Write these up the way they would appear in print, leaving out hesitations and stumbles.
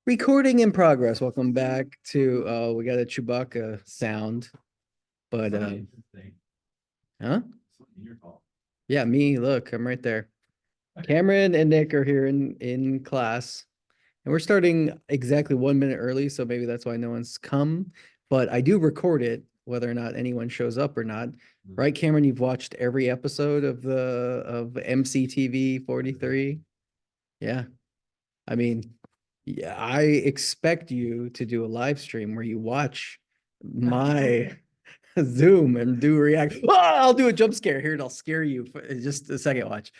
Recording in progress. Welcome back to we got a Chewbacca sound, but huh? Yeah, me. Look, I'm right there. Cameron and Nick are here in class, and we're starting exactly 1 minute early, so maybe that's why no one's come. But I do record it, whether or not anyone shows up or not. Right, Cameron? You've watched every episode of MCTV43. Yeah. I mean, yeah, I expect you to do a live stream where you watch my Zoom and do react. Oh, I'll do a jump scare here and I'll scare you for just a second. Watch.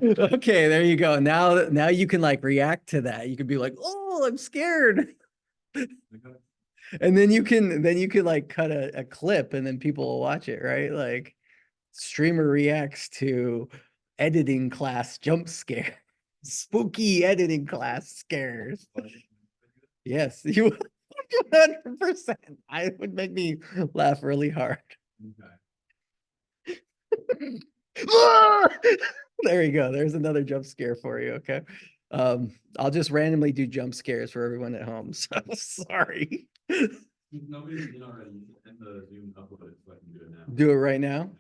Okay, there you go. Now you can like react to that. You can be like, "Oh, I'm scared." And then you can like cut a clip and then people will watch it, right? Like streamer reacts to editing class jump scare. Spooky editing class scares. Yes, you 100%. I would make me laugh really hard. There you go. There's another jump scare for you. Okay. I'll just randomly do jump scares for everyone at home. So sorry. Nobody's in already, and the Zoom uploaded, so I can do it now. Do it right now.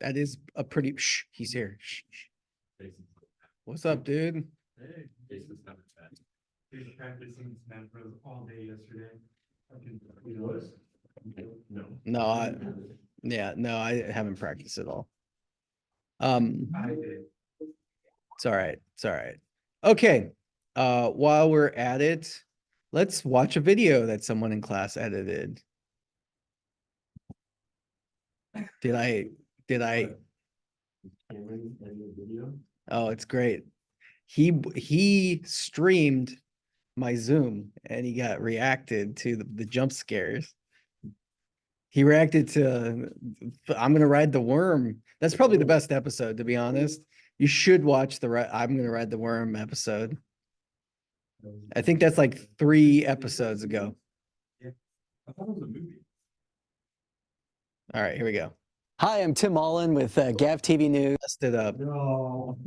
That is a pretty. Shh, he's here. Shh, shh. What's up, dude? Hey, Jason's coming back. He's practicing Smash all day yesterday. He was? No. No, I haven't practiced at all. I did. It's all right. It's all right. Okay. While we're at it, let's watch a video that someone in class edited. Did I? Oh, it's great. He streamed my Zoom and he got reacted to the jump scares. He reacted to I'm gonna ride the worm. That's probably the best episode, to be honest. You should watch the I'm gonna ride the worm episode. I think that's like 3 episodes ago. I thought it was a movie. All right, here we go. Hi, I'm Tim Mullen with Gav TV News. Messed it up. No.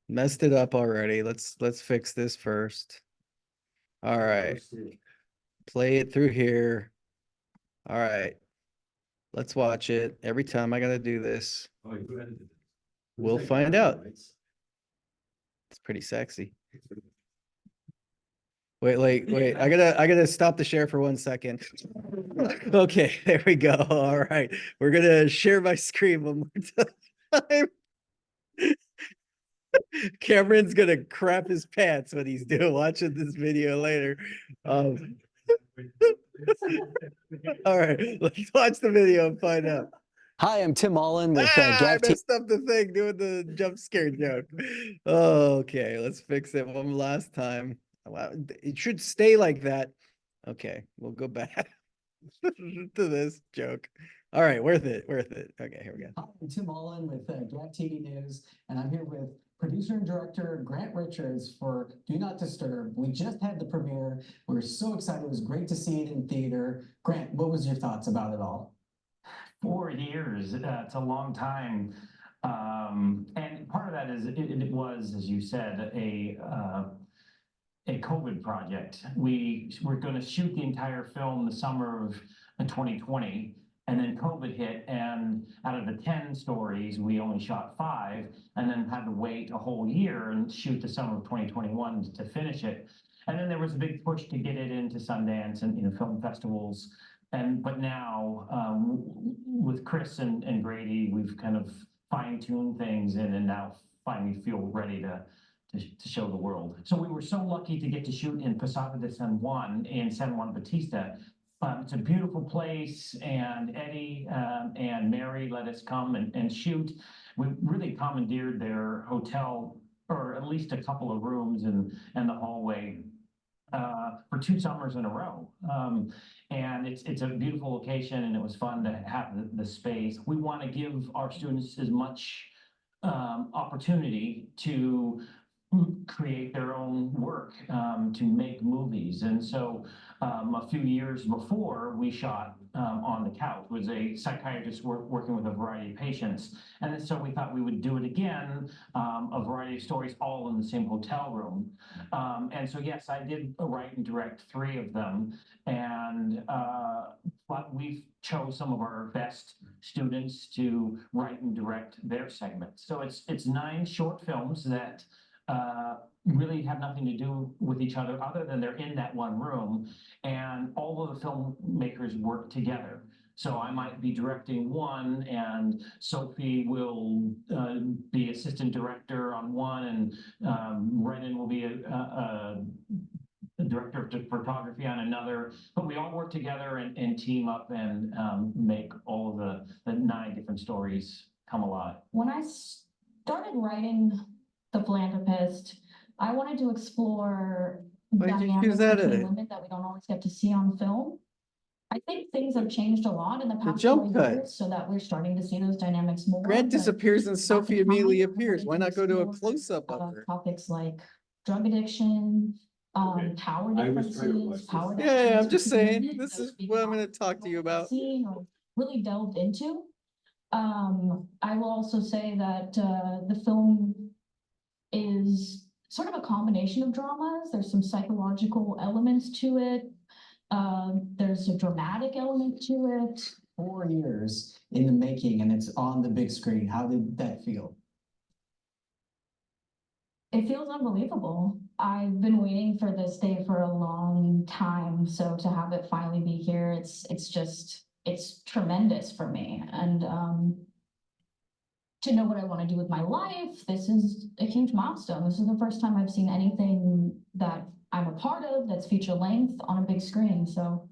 Messed it up already. Let's fix this first. All right. Play it through here. All right. Let's watch it. Every time I gotta do this. Oh, who edited it? We'll find out. It's pretty sexy. Wait. I gotta stop the share for 1 second. Okay, there we go. All right. We're gonna share my screen one more time. Cameron's gonna crap his pants when he's watching this video later. All right, let's watch the video and find out. Hi, I'm Tim Mullen with I messed up the thing doing the jump scare joke. Okay, let's fix it one last time. Wow, it should stay like that. Okay, we'll go back to this joke. All right, worth it. Okay, here we go. Hi, I'm Tim Mullen with Gav TV News, and I'm here with producer and director Grant Richards for Do Not Disturb. We just had the premiere. We were so excited. It was great to see it in theater. Grant, what was your thoughts about it all? 4 years, it's a long time. And part of that is it was, as you said, a COVID project. We were going to shoot the entire film the summer of 2020, and then COVID hit, and out of the 10 stories, we only shot 5, and then had to wait a whole year and shoot the summer of 2021 to finish it. And then there was a big push to get it into Sundance and film festivals. But now with Chris and Grady, we've kind of fine-tuned things and now finally feel ready to show the world. So we were so lucky to get to shoot in Posada de San Juan in San Juan Bautista. It's a beautiful place, and Eddie and Mary let us come and shoot. We really commandeered their hotel, or at least a couple of rooms and the hallway for 2 summers in a row. And it's a beautiful location, and it was fun to have the space. We want to give our students as much opportunity to create their own work, to make movies. And so a few years before, we shot on the couch. It was a psychiatrist working with a variety of patients. And then so we thought we would do it again, a variety of stories all in the same hotel room. And so, yes, I did write and direct 3 of them. And but we've chose some of our best students to write and direct their segments. So it's 9 short films that really have nothing to do with each other than they're in that one room, and all of the filmmakers work together. So I might be directing one, and Sophie will be assistant director on one, and Brennan will be a director of photography on another. But we all work together and team up and make all of the 9 different stories come alive. When I started writing The Philanthropist, I wanted to explore Why did you dynamics choose that between in it? women that we don't always get to see on film. I think things have changed a lot in the past jump 4 cut. years, so that we're starting to see those dynamics more. Grant but disappears and at Sophie the time, immediately I appears. wanted Why not go to a explore, close-up of her? Topics like drug addiction, Okay. power I was trying to watch differences, this. power Yeah, I'm dynamics just between saying, women this that is we what I'm not gonna talk to you about. seen or really delved into. I will also say that the film is sort of a combination of dramas. There's some psychological elements to it. There's a dramatic element to it. 4 years in the making and it's on the big screen. How did that feel? It feels unbelievable. I've been waiting for this day for a long time. So to have it finally be here, it's tremendous for me. And to know what I want to do with my life, this is a huge milestone. This is the first time I've seen anything that I'm a part of that's feature length on a big screen. So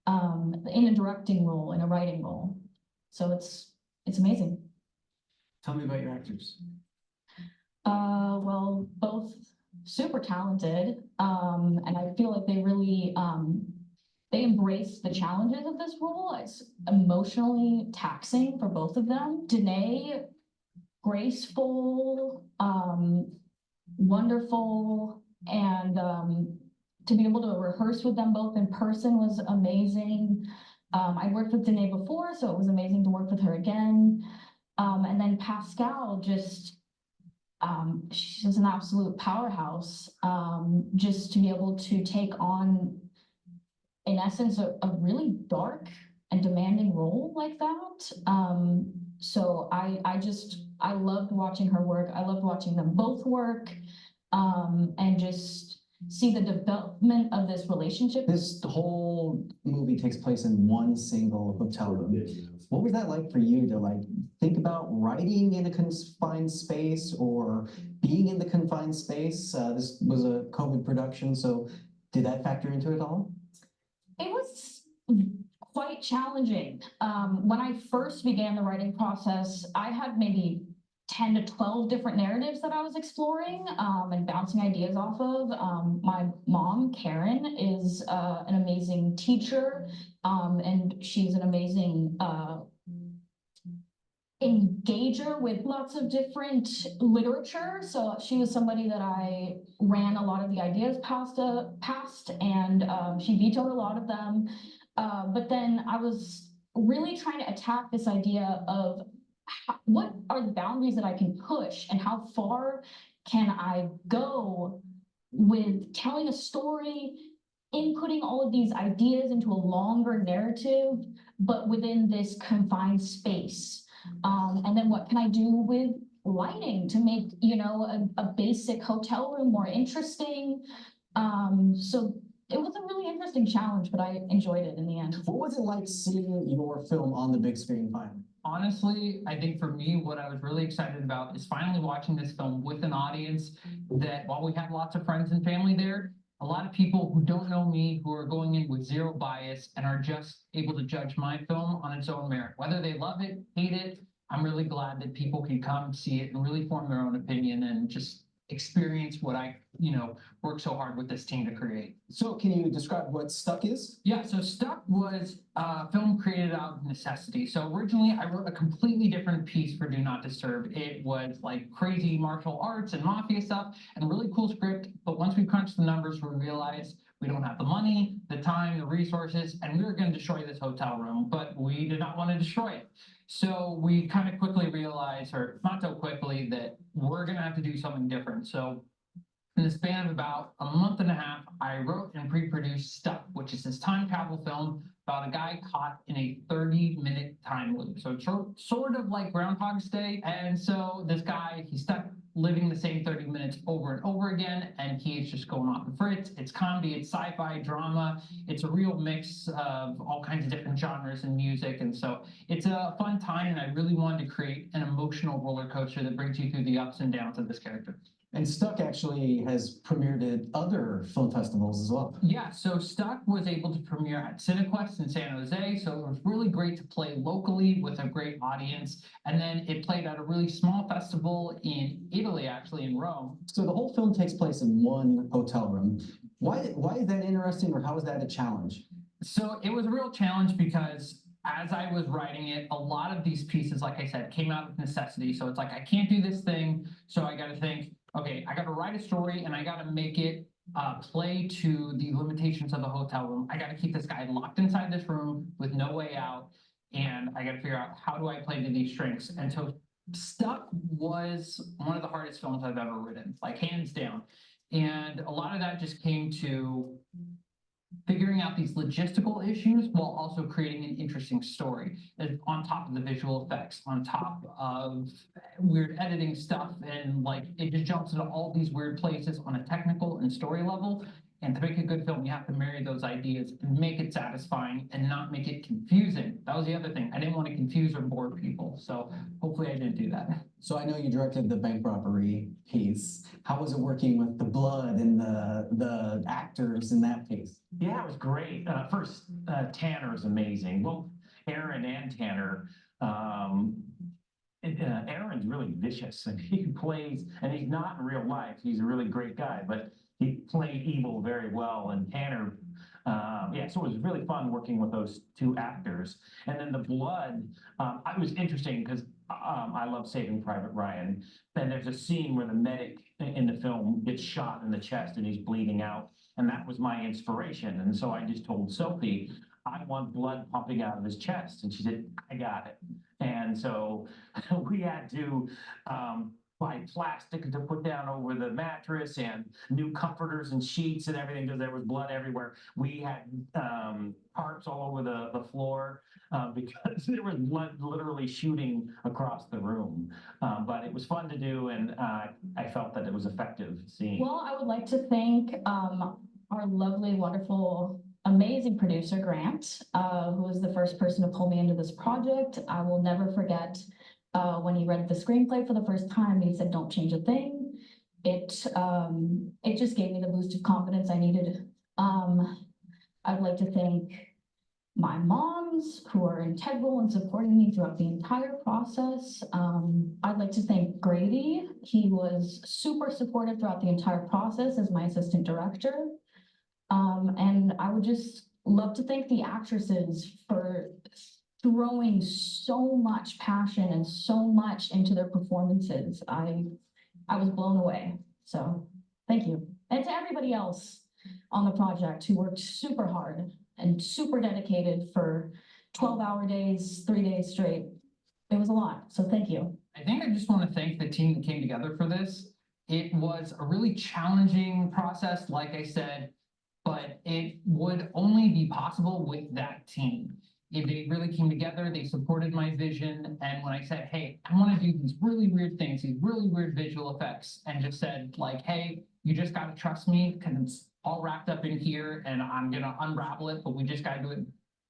in a directing role, in a writing role. So it's amazing. Tell me about your actors. Well, both super talented, and I feel like they really they embrace the challenges of this role. It's emotionally taxing for both of them. Danae, graceful, wonderful, and to be able to rehearse with them both in person was amazing. I worked with Danae before, so it was amazing to work with her again. And then Pascal, she's an absolute powerhouse. Just to be able to take on, in essence, a really dark and demanding role like that. So I loved watching her work. I loved watching them both work, and just see the development of this relationship. This whole movie takes place in one single hotel room. What was that like for you to think about writing in a confined space or being in the confined space? This was a COVID production, so did that factor into it all? It was quite challenging. When I first began the writing process, I had maybe 10 to 12 different narratives that I was exploring and bouncing ideas off of. My mom, Karen, is an amazing teacher, and she's an amazing engager with lots of different literature. So she was somebody that I ran a lot of the ideas past, and she vetoed a lot of them. But then I was really trying to attack this idea of what are the boundaries that I can push and how far can I go with telling a story, inputting all of these ideas into a longer narrative, but within this confined space. And then what can I do with lighting to make, a basic hotel room more interesting? So it was a really interesting challenge, but I enjoyed it in the end. What was it like seeing your film on the big screen finally? Honestly, I think for me, what I was really excited about is finally watching this film with an audience that, while we had lots of friends and family there, a lot of people who don't know me, who are going in with zero bias and are just able to judge my film on its own merit. Whether they love it, hate it, I'm really glad that people can come see it and really form their own opinion and just experience what I, worked so hard with this team to create. So can you describe what Stuck is? Yeah, so Stuck was a film created out of necessity. So originally I wrote a completely different piece for Do Not Disturb. It was like crazy martial arts and mafia stuff and a really cool script. But once we crunched the numbers, we realized We don't have the money, the time, the resources, and we were gonna destroy this hotel room, but we did not want to destroy it. So we kind of quickly realized, or not so quickly, that we're gonna have to do something different. So in the span of about a month and a half, I wrote and pre-produced Stuck, which is this time travel film about a guy caught in a 30-minute time loop. So it's sort of like Groundhog's Day. And so this guy, he's stuck living the same 30 minutes over and over again, and he is just going off the fritz. It's comedy, it's sci-fi, drama. It's a real mix of all kinds of different genres and music. And so it's a fun time, and I really wanted to create an emotional roller coaster that brings you through the ups and downs of this character. And Stuck actually has premiered at other film festivals as well. Yeah, so Stuck was able to premiere at Cinequest in San Jose, so it was really great to play locally with a great audience. And then it played at a really small festival in Italy, actually in Rome. So the whole film takes place in one hotel room. Why is that interesting, or how is that a challenge? So it was a real challenge because as I was writing it, a lot of these pieces, like I said, came out of necessity. So it's like, I can't do this thing, so I got to think, okay, I got to write a story and I got to make it play to the limitations of the hotel room. I got to keep this guy locked inside this room with no way out. And I got to figure out, how do I play to these strengths? And so Stuck was one of the hardest films I've ever written, like hands down. And a lot of that just came to figuring out these logistical issues while also creating an interesting story on top of the visual effects, on top of weird editing stuff. And like, it just jumps into all these weird places on a technical and story level. And to make a good film, you have to marry those ideas and make it satisfying and not make it confusing. That was the other thing. I didn't want to confuse or bore people. So hopefully I didn't do that. So I know you directed the bank robbery piece. How was it working with the blood and the actors in that piece? Yeah, it was great. First, Tanner is amazing. Well, Aaron and Tanner. Aaron's really vicious, and he plays, and he's not in real life. He's a really great guy, but he played evil very well. And Tanner, yeah, so it was really fun working with those two actors. And then the blood, it was interesting because I love Saving Private Ryan. And there's a scene where the medic in the film gets shot in the chest and he's bleeding out. And that was my inspiration. And so I just told Sophie, I want blood pumping out of his chest. And she said, I got it. And so we had to buy plastic to put down over the mattress and new comforters and sheets and everything because there was blood everywhere. We had tarps all over the floor because there was blood literally shooting across the room. But it was fun to do, and I felt that it was effective seeing. Well, I would like to thank our lovely, wonderful, amazing producer, Grant, who was the first person to pull me into this project. I will never forget when he read the screenplay for the first time, he said, don't change a thing. It just gave me the boost of confidence I needed. I'd like to thank my moms who are integral in supporting me throughout the entire process. I'd like to thank Grady. He was super supportive throughout the entire process as my assistant director. And I would just love to thank the actresses for throwing so much passion and so much into their performances. I was blown away. So thank you. And to everybody else on the project who worked super hard and super dedicated for 12-hour days, 3 days straight. It was a lot. So thank you. I think I just want to thank the team that came together for this. It was a really challenging process, like I said, but it would only be possible with that team. If they really came together, they supported my vision. And when I said, hey, I want to do these really weird things, these really weird visual effects, and just said like, hey, you just got to trust me because it's all wrapped up in here and I'm going to unravel it, but we just got to do it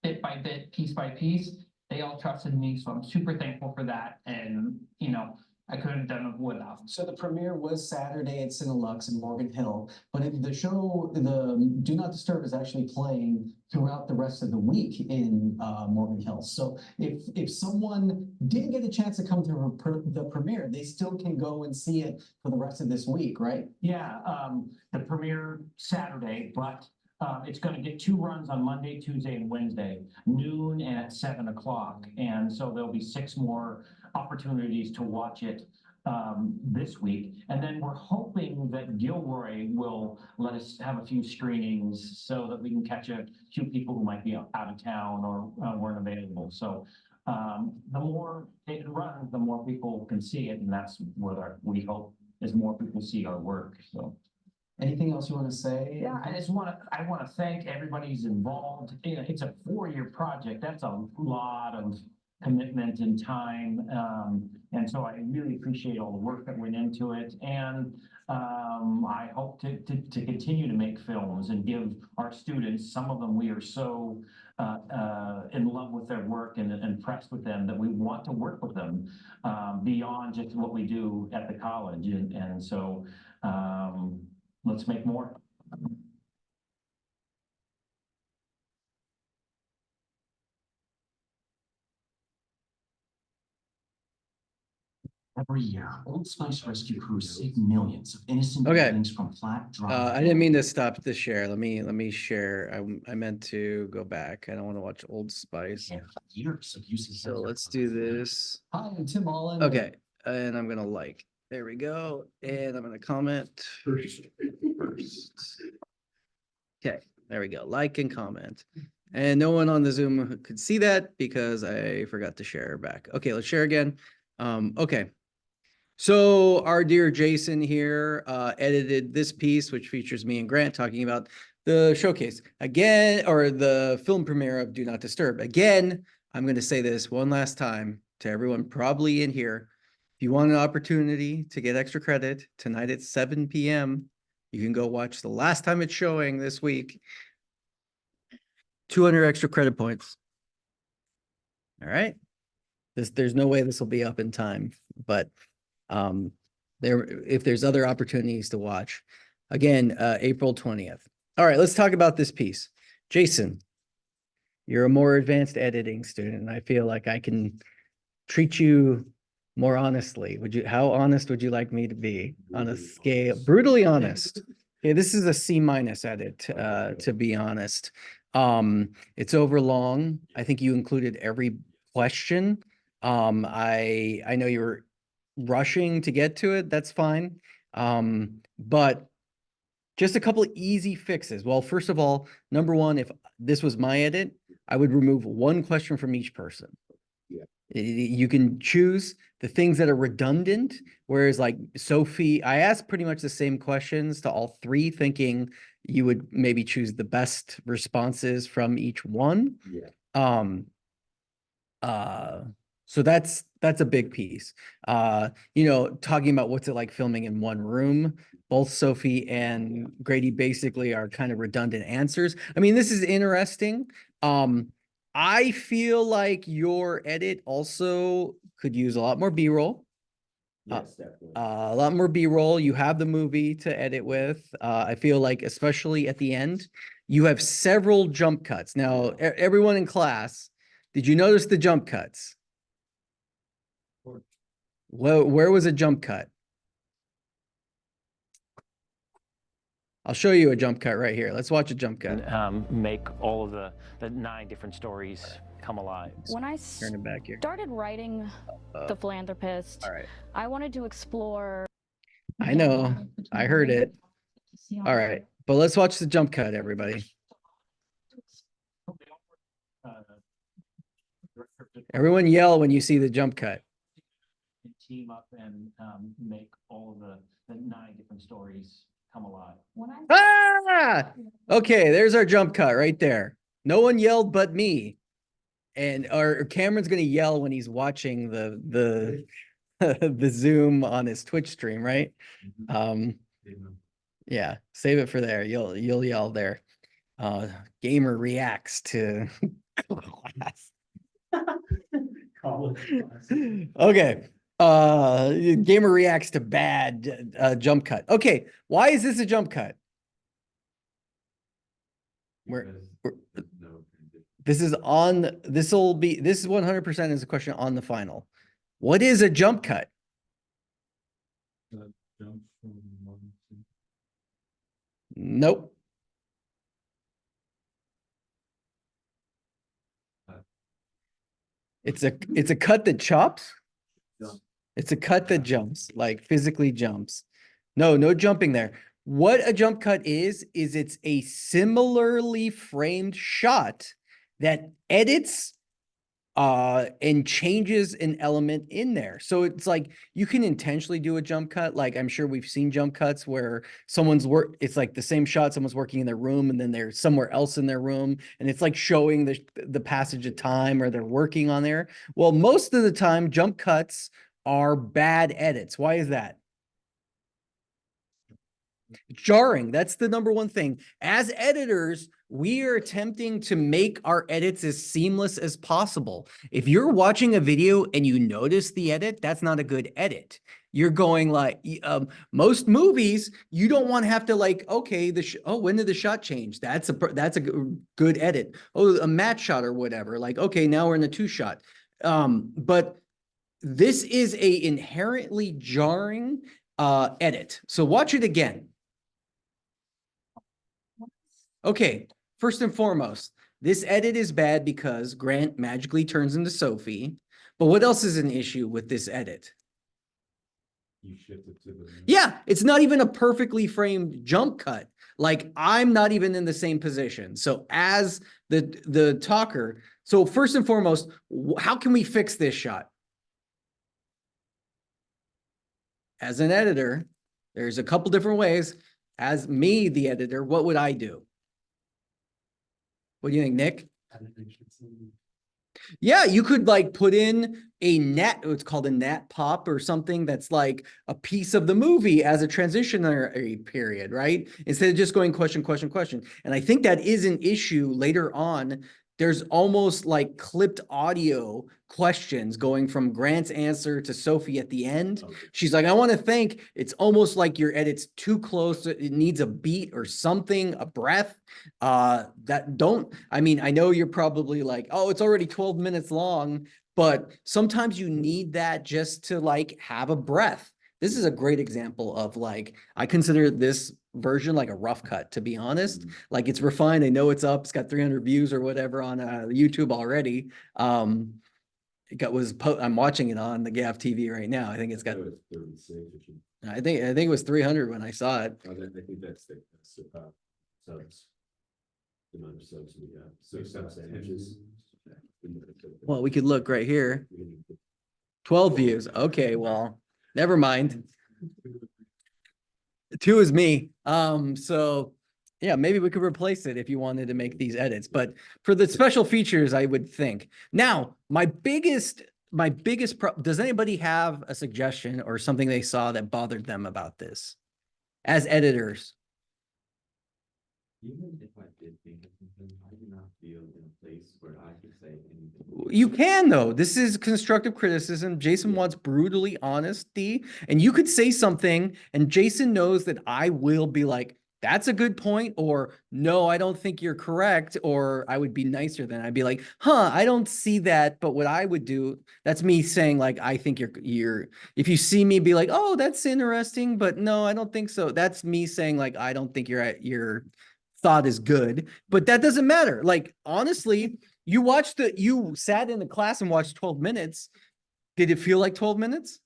bit by bit, piece by piece. They all trusted me. So I'm super thankful for that. And, you know, I couldn't have done it without. So the premiere was Saturday at Cinelux in Morgan Hill, but the show, the Do Not Disturb, is actually playing throughout the rest of the week in Morgan Hill. So if someone didn't get a chance to come to the premiere, they still can go and see it for the rest of this week, right? Yeah, the premiere Saturday, but it's going to get 2 runs on Monday, Tuesday, and Wednesday, noon and at 7 o'clock. And so there'll be 6 more opportunities to watch it this week. And then we're hoping that Gilroy will let us have a few screenings so that we can catch a few people who might be out of town or weren't available. So the more it runs, the more people can see it, and that's what we hope is more people see our work. So. Anything else you want to say? Yeah, I want to thank everybody who's involved. You know, it's a 4-year project. That's a lot of commitment and time. And so I really appreciate all the work that went into it. And I hope to continue to make films and give our students, some of them we are so in love with their work and impressed with them that we want to work with them beyond just what we do at the college. And so let's make more. Every year, Old Spice rescue crews save millions of innocent Okay. beings from plaque I didn't mean to stop the share. Let me share. I meant to go back. I don't want to watch Old Spice. Years of uses. So let's do this. Hi, I'm Tim Allen. Okay, and I'm gonna like. There we go. And I'm gonna comment first. Okay, there we go. Like and comment. And no one on the Zoom could see that because I forgot to share back. Okay, let's share again. Okay. So our dear Jason here edited this piece, which features me and Grant talking about the showcase again, or the film premiere of Do Not Disturb. Again, I'm going to say this one last time to everyone probably in here. If you want an opportunity to get extra credit tonight at 7 p.m., you can go watch the last time it's showing this week. 200 extra credit points. All right. There's no way this will be up in time, but if there's other opportunities to watch, again, April 20th. All right, let's talk about this piece. Jason, you're a more advanced editing student, and I feel like I can treat you more honestly. How honest would you like me to be on a scale? Brutally honest. Okay, this is a C- edit, to be honest. It's over long. I think you included every question. I know you were rushing to get to it. That's fine. But just a couple of easy fixes. Well, first of all, number one, if this was my edit, I would remove one question from each person. Yeah. You can choose the things that are redundant, whereas like Sophie, I asked pretty much the same questions to all three, thinking you would maybe choose the best responses from each one. Yeah. So that's a big piece. Talking about what's it like filming in one room. Both Sophie and Grady basically are kind of redundant answers. I mean, this is interesting. I feel like your edit also could use a lot more B-roll. Yes, definitely. A lot more B-roll. You have the movie to edit with. I feel like, especially at the end, you have several jump cuts. Now, everyone in class, did you notice the jump cuts? Where was a jump cut? I'll show you a jump cut right here. Let's watch a jump cut. Make all of the 9 different stories come alive. When I Turn it back here. started writing The Philanthropist, All right. I wanted to explore. I know. I heard it. All right. But let's watch the jump cut, everybody. Everyone yell when you see the jump cut. Team up and make all of the 9 different stories come alive. Ah! Okay, there's our jump cut right there. No one yelled but me. And or Cameron's gonna yell when he's watching the the Zoom on his Twitch stream, right? Yeah, save it for there. You'll yell there. Gamer reacts to class. Okay. Gamer reacts to bad jump cut. Okay, why is this a jump cut? This is 100% is a question on the final. What is a jump cut? Nope. It's a cut that chops. It's a cut that jumps, like physically jumps. No, no jumping there. What a jump cut is it's a similarly framed shot that edits and changes an element in there. So it's like you can intentionally do a jump cut. Like I'm sure we've seen jump cuts where it's like the same shot, someone's working in their room and then they're somewhere else in their room. And it's like showing the passage of time or they're working on there. Well, most of the time jump cuts are bad edits. Why is that? Jarring. That's the number one thing. As editors, we are attempting to make our edits as seamless as possible. If you're watching a video and you notice the edit, that's not a good edit. You're going like, most movies, you don't want to have to like, okay, when did the shot change? That's a good edit. Oh, a match shot or whatever. Like, okay, now we're in a 2-shot. But this is a inherently jarring edit. So watch it again. Okay, first and foremost, this edit is bad because Grant magically turns into Sophie. But what else is an issue with this edit? You shifted to the. Yeah, it's not even a perfectly framed jump cut. Like I'm not even in the same position. So as the talker, so first and foremost, how can we fix this shot? As an editor, there's a couple different ways. As me, the editor, what would I do? What do you think, Nick? Yeah, you could like put in a net, it's called a nat pop or something that's like a piece of the movie as a transitionary period, right? Instead of just going question, question, question. And I think that is an issue later on. There's almost like clipped audio questions going from Grant's answer to Sophie at the end. She's like, I want to think. It's almost like your edit's too close. It needs a beat or something, a breath. I know you're probably like, oh, it's already 12 minutes long, but sometimes you need that just to like have a breath. This is a great example of like, I consider this version like a rough cut, to be honest. Like it's refined. I know it's up. It's got 300 views or whatever on YouTube already. I'm watching it on the GAF TV right now. I think it's got. 36, which is, I think it was 300 when I saw it. I think that's the subs. The amount of subs we got. So subs sandwiches. Well, we could look right here. 12 views. Okay, well, never mind. 2 is me. So yeah, maybe we could replace it if you wanted to make these edits. But for the special features, I would think. Now, my biggest does anybody have a suggestion or something they saw that bothered them about this as editors? Even if I did think of something, I do not feel in a place where I could say anything. You can though. This is constructive criticism. Jason wants brutally honesty, and you could say something and Jason knows that I will be like, that's a good point, or no, I don't think you're correct, or I would be nicer than I'd be like, I don't see that, but what I would do, that's me saying like, I think you're if you see me be like, oh, that's interesting, but no, I don't think so. That's me saying like, I don't think your thought is good, but that doesn't matter. Like, honestly, you sat in the class and watched 12 minutes. Did it feel like 12 minutes?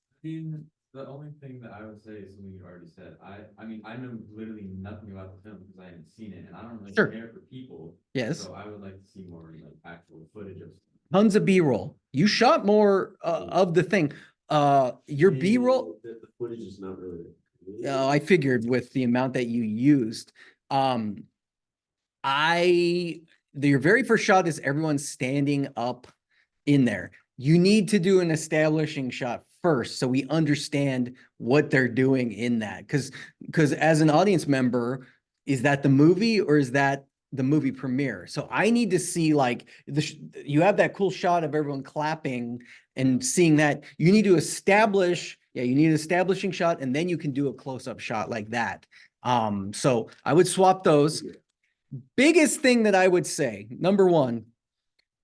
The only thing that I would say is something you already said. I mean, I know literally nothing about the film because I haven't seen it, and I don't really Sure. care for people. Yes. So I would like to see more like actual footage of. Tons of B-roll. You shot more of the thing. Your B-roll, The footage is not really. I figured with the amount that you used. Your very first shot is everyone standing up in there. You need to do an establishing shot first so we understand what they're doing in that. Because as an audience member, is that the movie or is that the movie premiere? So I need to see like you have that cool shot of everyone clapping and seeing that. You need to establish, you need an establishing shot, and then you can do a close-up shot like that. So I would swap those. Biggest thing that I would say, number one,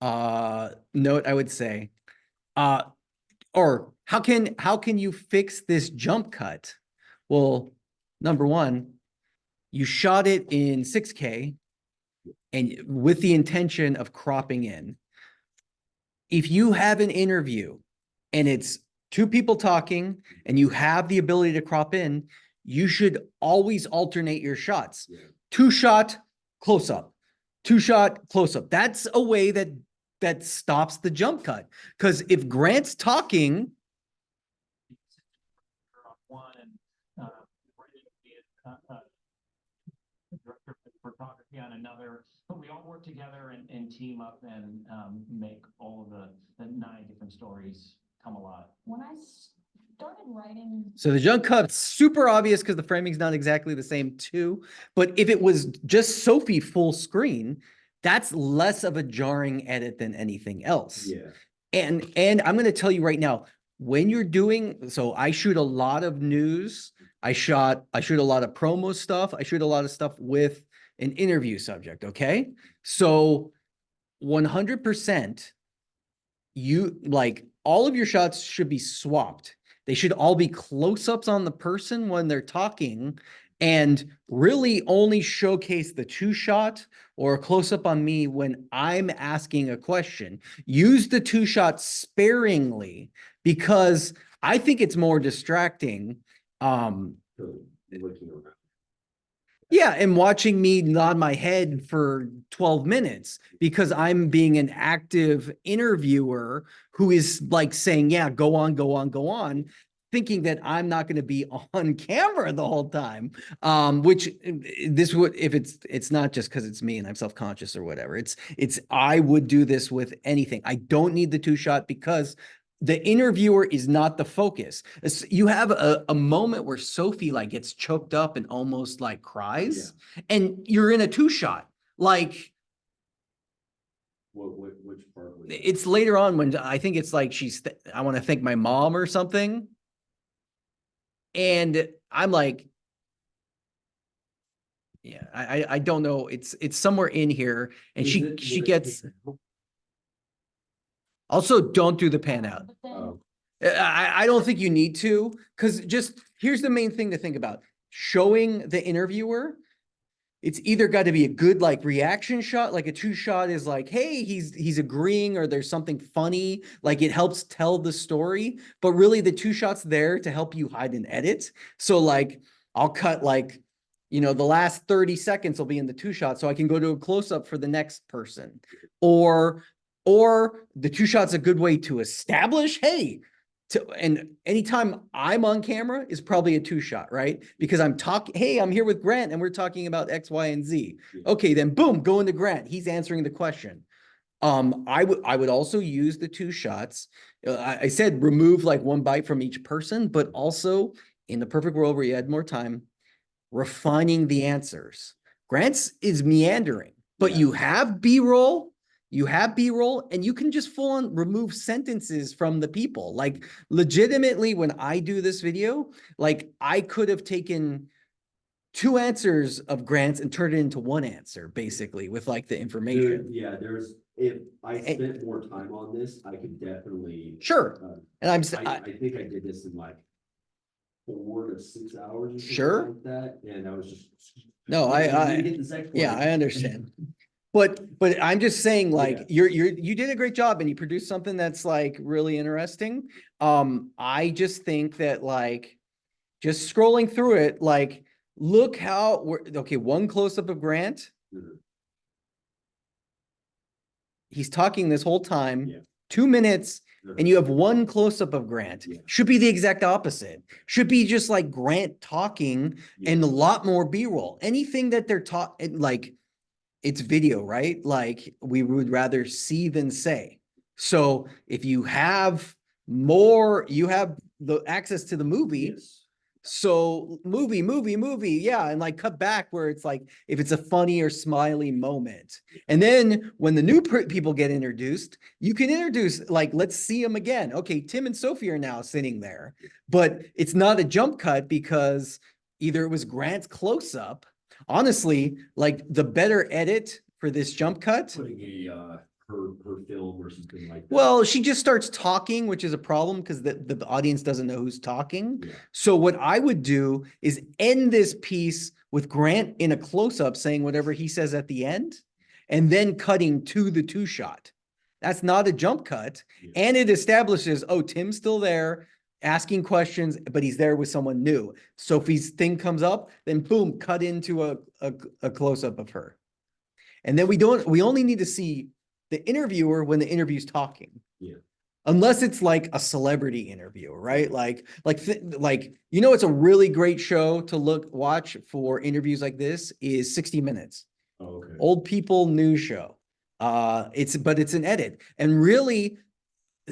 note I would say, or how can you fix this jump cut? Well, number one, you shot it in 6K and with the intention of cropping in. If you have an interview and it's two people talking and you have the ability to crop in, you should always alternate your shots. Yeah. 2-shot, close up, 2-shot, close up. That's a way that stops the jump cut. Because if Grant's talking, on one and, Brandon would be director of photography on another, but we all work together and team up and, make all of the 9 different stories come alive. When I started writing, so the jump cut's super obvious because the framing's not exactly the same too. But if it was just Sophie full screen, that's less of a jarring edit than anything else. Yeah. And I'm going to tell you right now, when you're doing, so I shoot a lot of news. I shoot a lot of promo stuff. I shoot a lot of stuff with an interview subject. Okay. So 100%, you like all of your shots should be swapped. They should all be close-ups on the person when they're talking and really only showcase the 2-shot or a close-up on me when I'm asking a question. Use the 2-shot sparingly because I think it's more distracting. So looking around. Yeah, and watching me nod my head for 12 minutes because I'm being an active interviewer who is like saying, yeah, go on, go on, go on, thinking that I'm not going to be on camera the whole time. Which this would, if it's not just because it's me and I'm self-conscious or whatever. I would do this with anything. I don't need the 2-shot because the interviewer is not the focus. You have a moment where Sophie like gets choked up and almost like cries, and you're in a 2-shot. Like, Which part? Was it's later on when I think it's like I want to thank my mom or something. And I'm like, yeah, I don't know. It's somewhere in here, and she gets. Also, don't do the pan out. but then Oh, I don't think you need to, because just here's the main thing to think about. Showing the interviewer, it's either got to be a good like reaction shot, like a 2-shot is like, hey, he's agreeing, or there's something funny, like it helps tell the story. But really the 2-shot's there to help you hide and edit. So like I'll cut like, the last 30 seconds will be in the 2-shot so I can go to a close-up for the next person. Or the 2-shot's a good way to establish, hey, and anytime I'm on camera is probably a 2-shot, right? Because I'm talking, hey, I'm here with Grant and we're talking about X, Y, and Z. Okay, then boom, go into Grant. He's answering the question. I would also use the 2-shots. I said remove like 1 bite from each person, but also in the perfect world where you had more time, refining the answers. Grant's is meandering, but you have B-roll. You have B-roll and you can just full on remove sentences from the people. Like legitimately, when I do this video, like I could have taken 2 answers of Grant's and turned it into 1 answer, basically, with like the information. if I spent more time on this, I could definitely. Sure. And I think I did this in like 4 to 6 hours or something Sure. like that, and I was just. No, yeah, I understand. But I'm just saying, like, you did a great job and you produced something that's like really interesting. I just think that like, just scrolling through it, like, look how okay, 1 close-up of Grant. Mhm. He's talking this whole time, Yeah. 2 minutes, Mhm. and you have 1 close-up of Grant. Yeah. Should be the exact opposite. Should be just like Grant talking and a lot more B-roll. Anything that they're like, it's video, right? Like we would rather see than say. So if you have more, you have the access to the movie. Yes. So movie, yeah, and like cut back where it's like if it's a funny or smiley moment. And then when the new people get introduced, you can introduce like, let's see them again. Okay, Tim and Sophie are now sitting there, but it's not a jump cut because either it was Grant's close-up. Honestly, like the better edit for this jump cut. Putting her film or something like that. Well, she just starts talking, which is a problem because the audience doesn't know who's talking. Yeah. So what I would do is end this piece with Grant in a close-up saying whatever he says at the end, and then cutting to the 2-shot. That's not a jump cut. Yeah. And it establishes, oh, Tim's still there. asking questions, but he's there with someone new. Sophie's thing comes up, then boom, cut into a close-up of her. And then we only need to see the interviewer when the interview's talking. Yeah. Unless it's like a celebrity interview, right? It's a really great show to watch for interviews like this is 60 Minutes. Oh, okay. Old people news show. But it's an edit. And really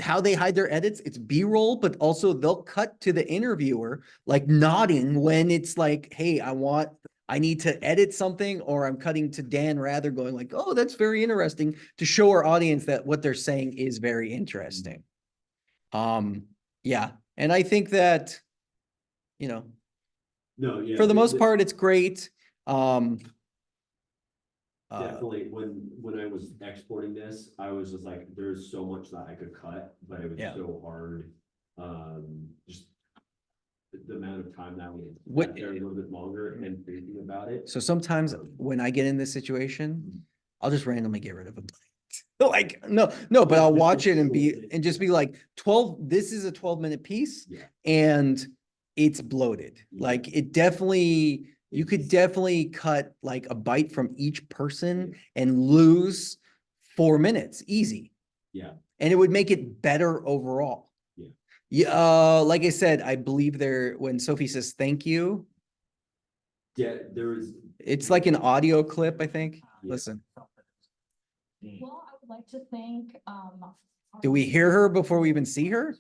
how they hide their edits, it's B-roll, but also they'll cut to the interviewer like nodding when it's like, hey, I need to edit something, or I'm cutting to Dan Rather going like, oh, that's very interesting, to show our audience that what they're saying is very interesting. Yeah. And I think that, No, yeah. for the most part, it's great. Definitely, when I was exporting this, I was just like, there's so much that I could cut, but it was Yeah. so hard. Just the amount of time that we What- sat there a little bit longer and thinking about it. So sometimes when I get in this situation, I'll just randomly get rid of them. Like, no, but I'll watch it and just be like, this is a 12-minute piece Yeah. and it's bloated. Yeah. Like you could definitely cut like a bite from each person and lose 4 minutes, easy. Yeah. And it would make it better overall. Yeah. Yeah, like I said, I believe when Sophie says thank you, Yeah, there was. it's like an audio clip, I think. Yeah. Listen, Well, I would like to thank, do we hear her before we even see her?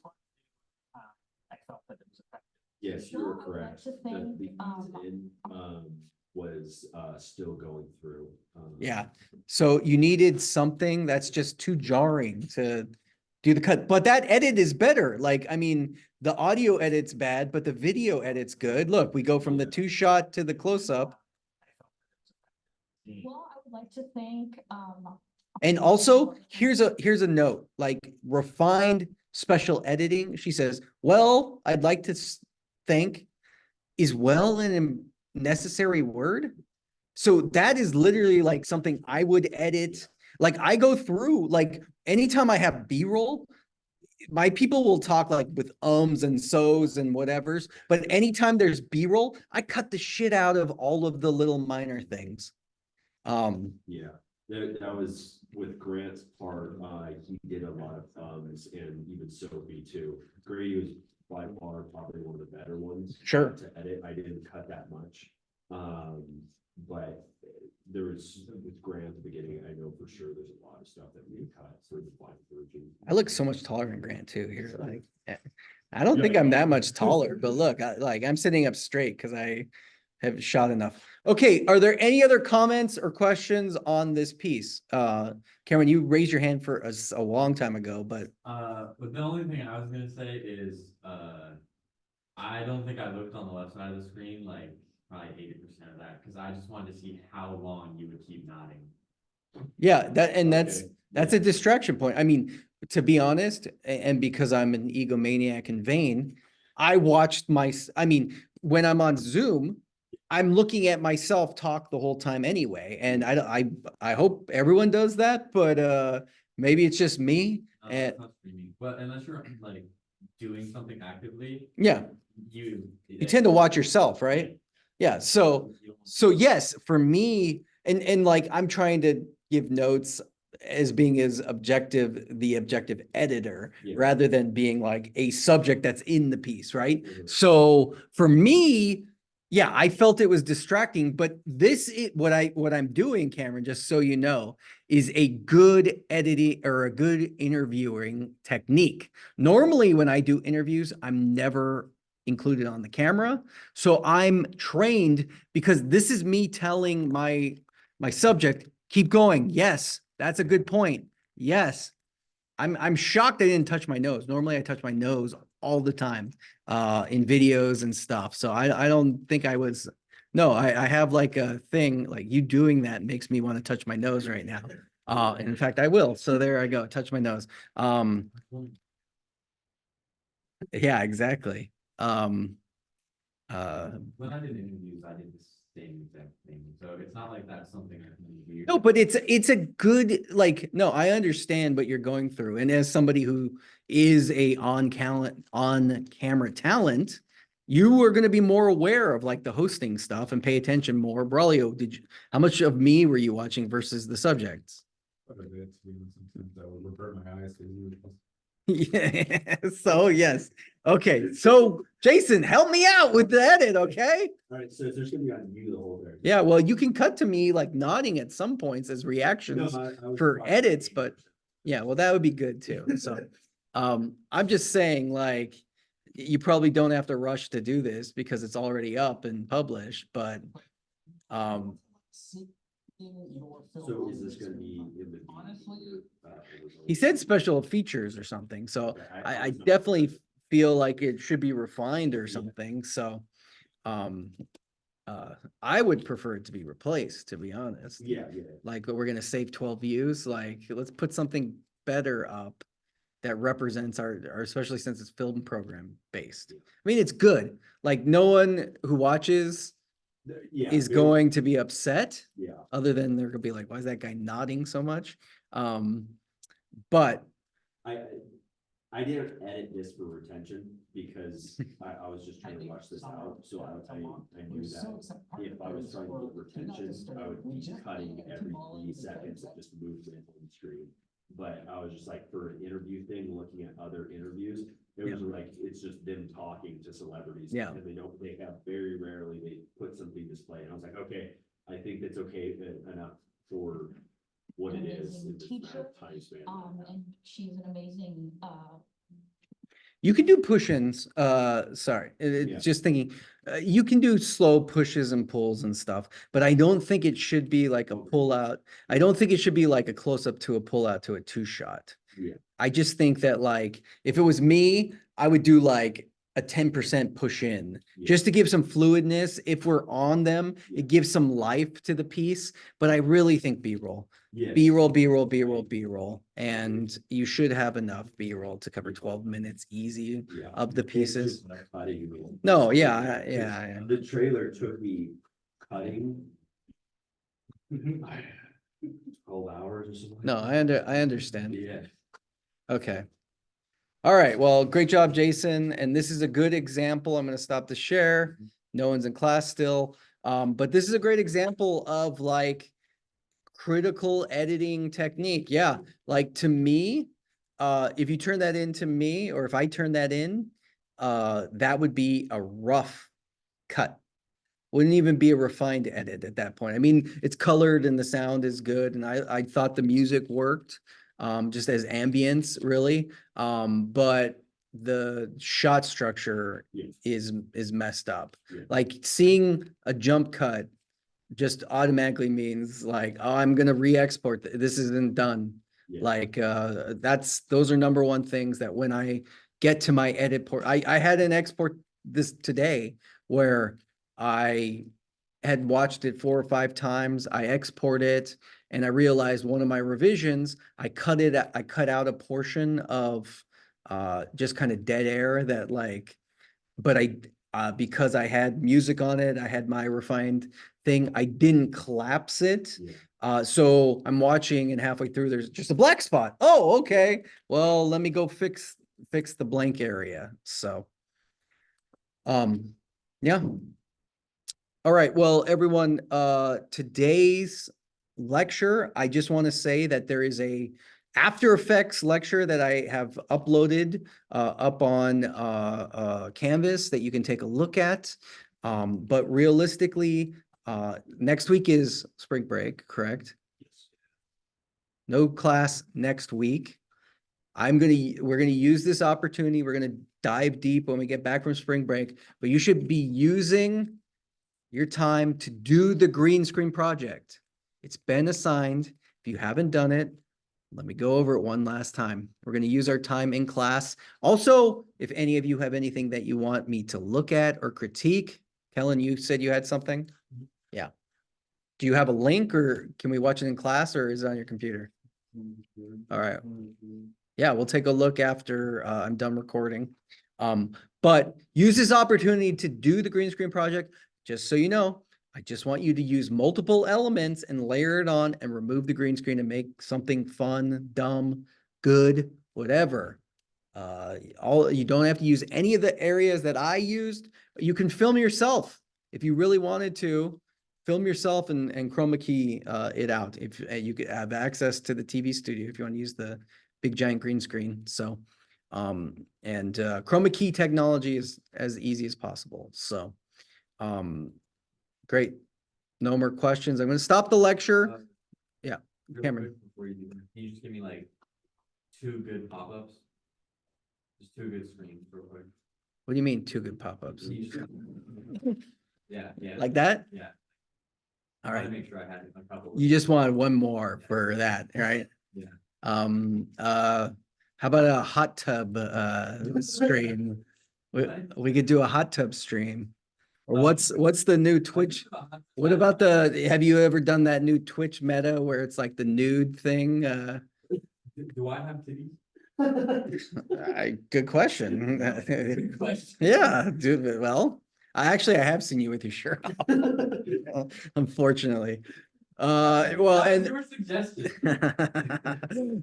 I felt that it was effective. Yes, you No, were I would like correct. to The thank, ease in, was still going through. Yeah. So you needed something that's just too jarring to do the cut, but that edit is better. Like, I mean, the audio edit's bad, but the video edit's good. Look, we go from the 2-shot to the close-up. well, I would like to thank, And also, here's a note, like refined special editing. She says, well, I'd like to thank, is well an necessary word? So that is literally like something I would edit. Like I go through, like anytime I have B-roll, my people will talk like with ums and so's and whatevers, but anytime there's B-roll, I cut the shit out of all of the little minor things. Yeah, that was with Grant's part, he did a lot of thumbs and even Sophie too. Grady was by far probably one of the better ones. Sure. To edit, I didn't cut that much. But there was, with Grant at the beginning, I know for sure there's a lot of stuff that we cut for the Blind Virgin. I look so much taller than Grant too here. Like, I don't think I'm that much taller, but look, I'm sitting up straight because I have shot enough. Okay, are there any other comments or questions on this piece? Cameron, you raised your hand for a long time ago, but But the only thing I was gonna say is, I don't think I looked on the left side of the screen, like probably 80% of that, because I just wanted to see how long you would keep nodding. yeah, that's Okay. a distraction point. I mean, to be honest, and because I'm an egomaniac and vain, I watched when I'm on Zoom, I'm looking at myself talk the whole time anyway. And I hope everyone does that, but maybe it's just me. And It's not streaming, but unless you're like doing something actively, yeah, you you tend to watch yourself, right? Yeah. So yes, for me, and like I'm trying to give notes as being the objective editor, Yeah. rather than being like a subject that's in the piece, right? Mhm. So for me, yeah, I felt it was distracting, but what I'm doing, Cameron, just so you know, is a good editing or a good interviewing technique. Normally, when I do interviews, I'm never included on the camera. So I'm trained because this is me telling my subject, keep going. Yes, that's a good point. Yes. I'm shocked I didn't touch my nose. Normally I touch my nose all the time in videos and stuff. So I don't think I was, no, I have like a thing, like you doing that makes me want to touch my nose right now. And in fact, I will. So there I go, touch my nose. Yeah, exactly. When I did interviews, I did the same exact thing, so it's not like that's something weird. No, but it's a good, like, no, I understand what you're going through. And as somebody who is a on camera talent, you are gonna be more aware of like the hosting stuff and pay attention more. Braulio, how much of me were you watching versus the subjects? That would revert my eyes. Yeah, so yes. Okay, so Jason, help me out with the edit, okay? All right, so there's gonna be on you the whole day. Yeah, well, you can cut to me like nodding at some points as reactions for edits, but yeah, well, that would be good too. So, I'm just saying like, you probably don't have to rush to do this because it's already up and published, but, Seeing your film So on is this the gonna big be screen. in the? Honestly, he said special features or something, so I was not- definitely feel like it should be refined or something, so, I would prefer it to be replaced, to be honest. Yeah, yeah. Like, we're gonna save 12 views, like, let's put something better up that represents our, especially since it's film program based. I mean, it's good, like, no one who watches Yeah. is very- going to be upset, Yeah, other than they're gonna be like, why is that guy nodding so much? But I didn't edit this for retention because I was just trying to rush this out, so I knew that if I was trying to get retention, I would be cutting every 3 seconds of just movement on the screen. But I was just like, for an interview thing, looking at other interviews, it was like, it's just them talking to celebrities. Yeah. And they have very rarely, they put something display, and I was like, okay, I think that's okay enough for what it is. Amazing in this teacher, time span. And she's an amazing, you can do push-ins, sorry, Yeah. just thinking, you can do slow pushes and pulls and stuff, but I don't think it should be like a pull out. I don't think it should be like a close up to a pull out to a 2-shot. Yeah. I just think that like, if it was me, I would do like a 10% push in, Yeah. just to give some fluidness. If we're on them, Yeah. it gives some life to the piece, but I really think B-roll. Yeah. B-roll, B-roll, B-roll, B-roll, and you should have enough B-roll to cover 12 minutes easy Yeah. of the It's pieces. just cutting me. No, yeah, yeah. The trailer took me cutting 12 hours or something. No, I understand. Yeah. Okay. All right, well, great job, Jason, and this is a good example. I'm gonna stop the share. No one's in class still, but this is a great example of like critical editing technique. Yeah, like to me, if you turn that into me, or if I turn that in, that would be a rough cut. Wouldn't even be a refined edit at that point. I mean, it's colored and the sound is good, and I thought the music worked, just as ambience, really. But the shot structure Yeah. is messed up. Yeah. Like seeing a jump cut just automatically means like, oh, I'm gonna re-export. This isn't done. Yeah. Like, those are number one things that when I get to my edit port, I had an export this today where I had watched it 4 or 5 times. I export it and I realized one of my revisions, I cut out a portion of, just kind of dead air that like, but because I had music on it, I had my refined thing, I didn't collapse it. Yeah. So I'm watching and halfway through, there's just a black spot. Oh, okay. Well, let me go fix the blank area. So, yeah. All right. Well, everyone, today's lecture, I just want to say that there is a After Effects lecture that I have uploaded up on Canvas that you can take a look at. But realistically, next week is spring break, correct? Yes. No class next week. We're gonna use this opportunity. We're gonna dive deep when we get back from spring break, but you should be using your time to do the green screen project. It's been assigned. If you haven't done it, let me go over it one last time. We're going to use our time in class. Also, if any of you have anything that you want me to look at or critique, Kellen, you said you had something? Yeah. Do you have a link or can we watch it in class or is it on your computer? All right. Yeah, we'll take a look after I'm done recording. But use this opportunity to do the green screen project. Just so you know, I just want you to use multiple elements and layer it on and remove the green screen and make something fun, dumb, good, whatever. You don't have to use any of the areas that I used. You can film yourself if you really wanted to. Film yourself and chroma key it out. If you could have access to the TV studio if you want to use the big giant green screen. So, chroma key technology is as easy as possible. So, great. No more questions. I'm going to stop the lecture. Yeah, Real Cameron. quick before you do, can you just give me like 2 good pop-ups? Just 2 good screens real quick. What do you mean 2 good pop-ups? Can you just- Yeah, yeah. Like that? Yeah. All I wanted right. to make sure I had a couple. You just wanted one more for that, right? Yeah. How about a hot tub stream? We could do a hot tub stream. Or what's the new Twitch? What about have you ever done that new Twitch meta where it's like the nude thing? Do I have titties? Good question. Good question. Yeah, dude, well, I have seen you with your shirt off. Unfortunately. Well, That was and your suggestion.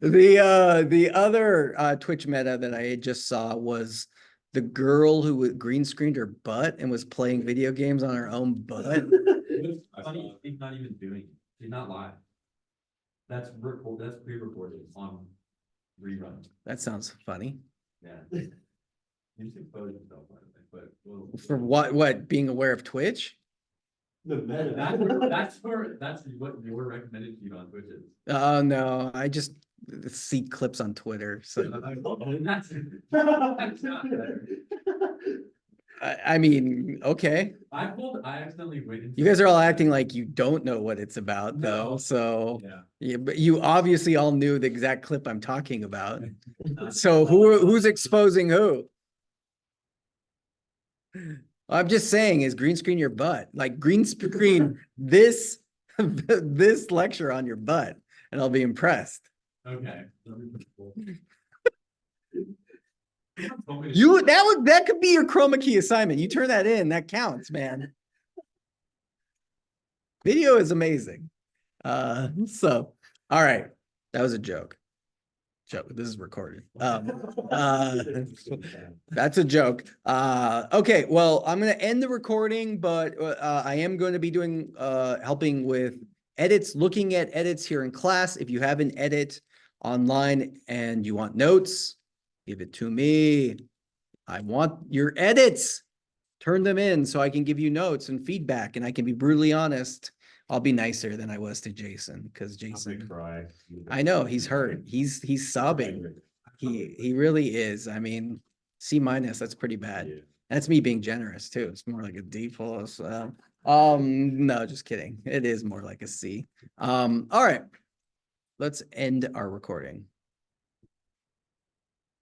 the other Twitch meta that I just saw was the girl who green screened her butt and was playing video games on her own butt. Funny, she's not even doing it. She's not live. That's pre-recorded on rerun. That sounds funny. Yeah. You just exposed yourself, by the way, but For what? Being aware of Twitch? The meta. That's what your recommended feed on Twitch is. Oh no, I just see clips on Twitter. So That's not better. I mean, okay. I accidentally went into. You guys are all acting like you don't know what it's about, though. No. So Yeah. yeah, but you obviously all knew the exact clip I'm talking about. So who's exposing who? I'm just saying is green screen your butt, like green screen this this lecture on your butt, and I'll be impressed. Okay. That could be your chroma key assignment. You turn that in, that counts, man. Video is amazing. So all right, that was a joke. This is recorded. That's a joke. Okay, well, I'm going to end the recording, but I am going to be doing helping with edits, looking at edits here in class. If you have an edit online and you want notes, give it to me. I want your edits. Turn them in so I can give you notes and feedback, and I can be brutally honest. I'll be nicer than I was to Jason because Jason, I know he's hurt. He's sobbing. He really is. I mean, C-, that's pretty bad. Yeah. That's me being generous too. It's more like a D+. No, just kidding. It is more like a C. All right. Let's end our recording.